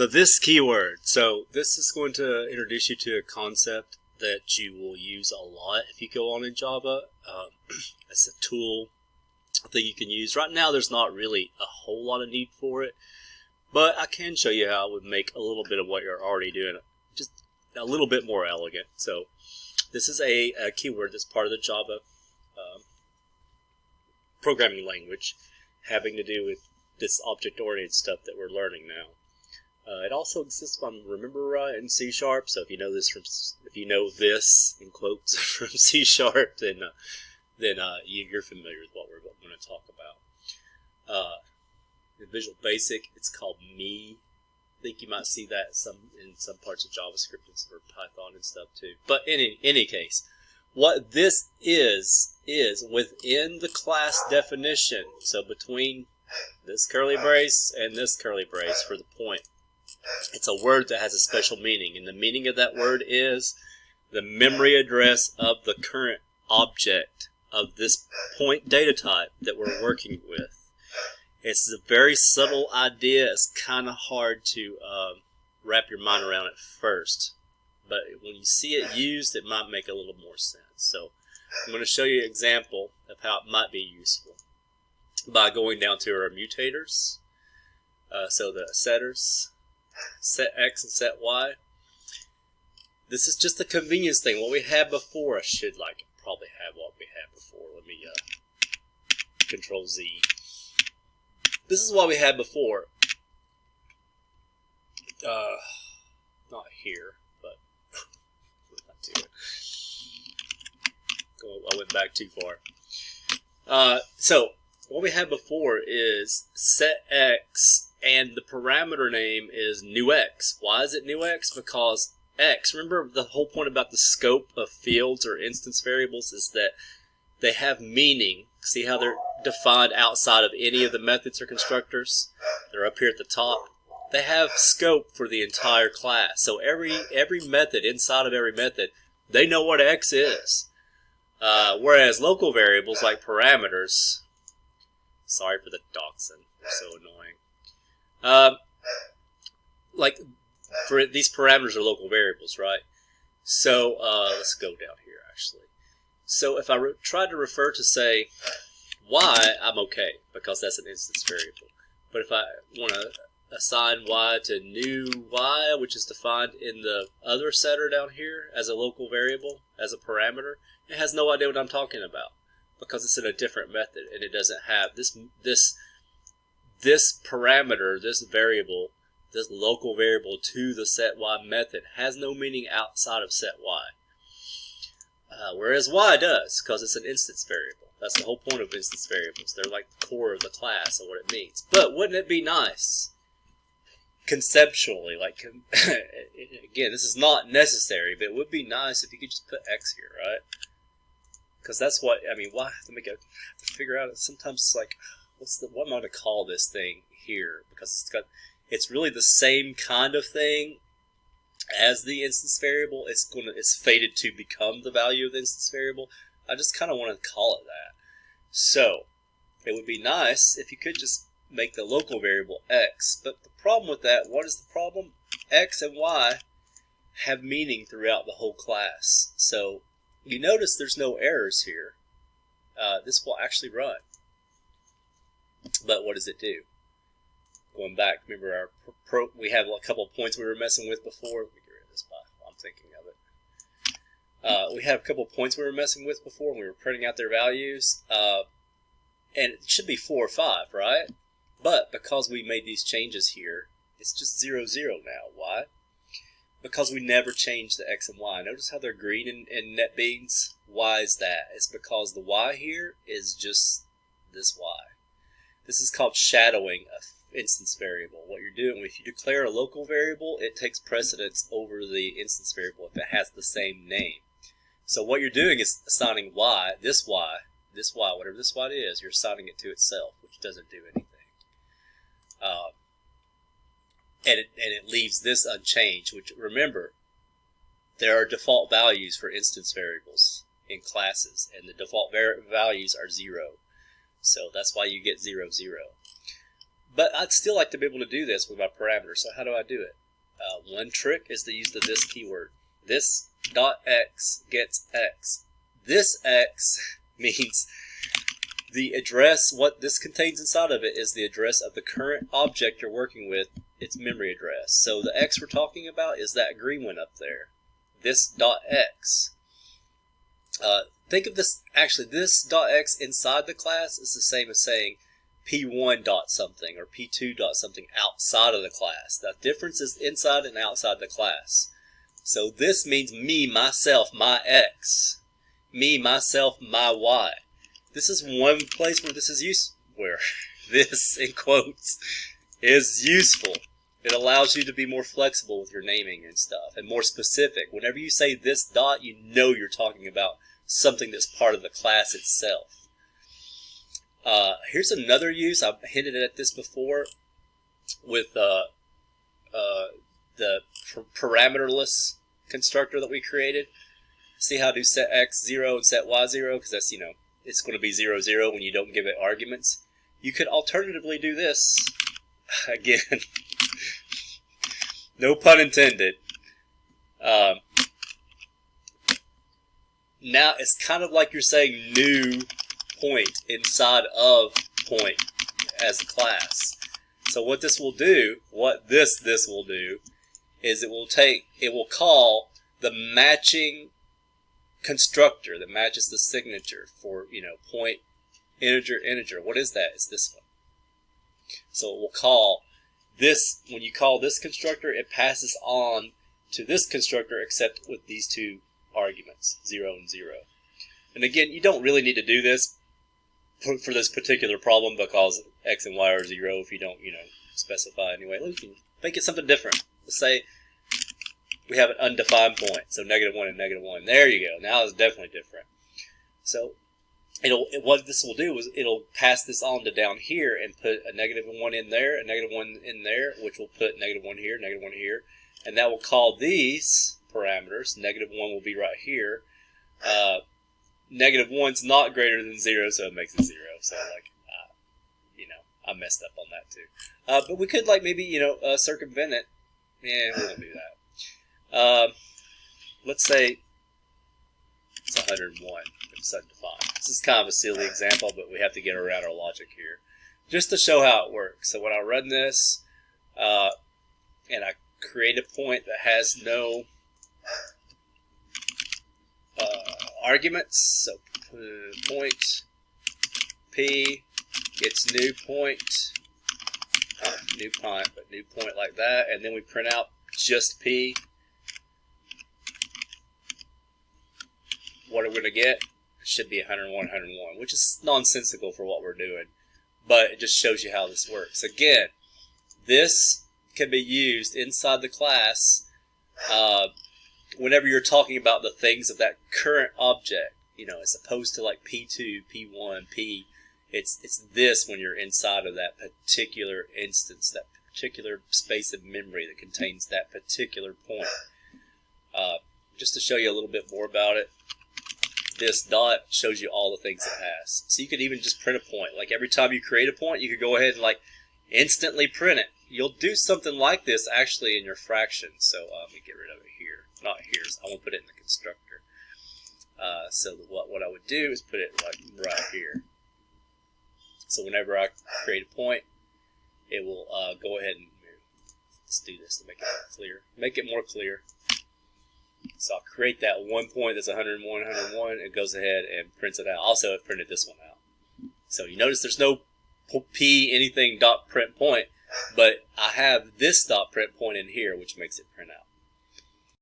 the this keyword. So this is going to introduce you to a concept that you will use a lot if you go on in Java. It's a tool that you can use. Right now there's not really a whole lot of need for it, but I can show you how it would make a little bit of what you're already doing just a little bit more elegant. So this is a keyword that's part of the Java programming language, having to do with this object-oriented stuff that we're learning now. It also exists, if I remember right, in C#. So if you know this in quotes from C#, then you're familiar with what we're going to talk about. In Visual Basic, it's called me. I think you might see that in some parts of JavaScript or Python and stuff too. But in any case, what this is within the class definition. So between this curly brace and this curly brace for the point, it's a word that has a special meaning, and the meaning of that word is the memory address of the current object of this point data type that we're working with. It's a very subtle idea. It's kind of hard to wrap your mind around at first, but when you see it used, it might make a little more sense. So I'm going to show you an example of how it might be useful by going down to our mutators. So the setters, set X and set Y. This is just a convenience thing. What we had before, I should probably have what we had before. Let me Control Z. This is what we had before. Not here, but not too. I went back too far. So what we had before is set X, and the parameter name is new X. Why is it new X? Because X, remember the whole point about the scope of fields or instance variables is that they have meaning. See how they're defined outside of any of the methods or constructors? They're up here at the top. They have scope for the entire class. So every method, inside of every method, they know what X is. Whereas local variables like parameters, sorry for the dachshund, they're so annoying. For these parameters are local variables, right? So let's go down here actually. So if I try to refer to, say, y, I'm okay because that's an instance variable. But if I want to assign y to new y, which is defined in the other setter down here as a local variable, as a parameter, it has no idea what I'm talking about because it's in a different method and it doesn't have this parameter, this variable, this local variable to the set y method has no meaning outside of set y. Whereas y does, because it's an instance variable. That's the whole point of instance variables. They're like the core of the class and what it means. But wouldn't it be nice, conceptually, again, this is not necessary, but it would be nice if you could just put X here, right? Because that's what, why have to figure out, sometimes it's like, what am I going to call this thing here? Because it's really the same kind of thing as the instance variable. It's fated to become the value of the instance variable. I just kind of want to call it that. So it would be nice if you could just make the local variable X. But the problem with that, what is the problem? X and Y have meaning throughout the whole class. So you notice there's no errors here. This will actually run. But what does it do? Going back, remember we have a couple of points we were messing with before. Let me get rid of this while I'm thinking of it. We have a couple of points we were messing with before when we were printing out their values. And it should be 4 or 5, right? But because we made these changes here, it's just 0, 0 now. Why? Because we never changed the X and Y. Notice how they're green in NetBeans? Why is that? It's because the Y here is just this Y. This is called shadowing an instance variable. What you're doing, if you declare a local variable, it takes precedence over the instance variable if it has the same name. So what you're doing is assigning Y, whatever this Y is, you're assigning it to itself, which doesn't do anything. And it leaves this unchanged, which, remember, there are default values for instance variables in classes, and the default values are 0. So that's why you get 0, 0. But I'd still like to be able to do this with my parameters. So how do I do it? One trick is to use the this keyword. This dot x gets x. This x means the address, what this contains inside of it is the address of the current object you're working with, its memory address. So the x we're talking about is that green one up there. This dot x. Think of this, actually, this dot x inside the class is the same as saying p1 dot something or p2 dot something outside of the class. The difference is inside and outside the class. So this means me, myself, my x. Me, myself, my y. This is one place where this is where this, in quotes, is useful. It allows you to be more flexible with your naming and stuff, and more specific. Whenever you say this dot, you know you're talking about something that's part of the class itself. Here's another use. I've hinted at this before with the parameterless constructor that we created. See how I do set x 0 and set y 0? Because that's, it's going to be 0, 0 when you don't give it arguments. You could alternatively do this. Again, no pun intended. Now it's kind of like you're saying new point inside of point as a class. So what this will do, this will do, is it will call the matching constructor that matches the signature for, point, integer. What is that? It's this one. So it will call this, when you call this constructor, it passes on to this constructor except with these two arguments, 0 and 0. And again, you don't really need to do this for this particular problem because x and y are 0 if you don't, specify anyway. You can make it something different. Let's say we have an undefined point, so -1 and -1. There you go. Now it's definitely different. So what this will do is it'll pass this on to down here and put a -1 in there, a -1 in there, which will put -1 here, -1 here, and that will call these parameters. -1 will be right here. -1's not greater than 0, so it makes it 0. So I messed up on that too. But we could maybe circumvent it. Yeah, we won't do that. Let's say it's 101. It's undefined. This is kind of a silly example, but we have to get around our logic here, just to show how it works. So when I run this, and I create a point that has no arguments, so point p gets new point, new point like that, and then we print out just p. What are we going to get? It should be 101, 101, which is nonsensical for what we're doing, but it just shows you how this works. Again, this can be used inside the class whenever you're talking about the things of that current object, as opposed to like P2, P1, P. It's this when you're inside of that particular instance, that particular space of memory that contains that particular point. Just to show you a little bit more about it, this dot shows you all the things it has. So you could even just print a point. Like every time you create a point, you could go ahead and instantly print it. You'll do something like this actually in your fraction. So let me get rid of it here. Not here. So I won't put it in the constructor. So what I would do is put it right here. So whenever I create a point, it will go ahead and let's do this to make it more clear. Make it more clear. So I'll create that one point that's 101, 101. It goes ahead and prints it out. Also, it printed this one out. So you notice there's no p anything dot print point, but I have this dot print point in here, which makes it print out.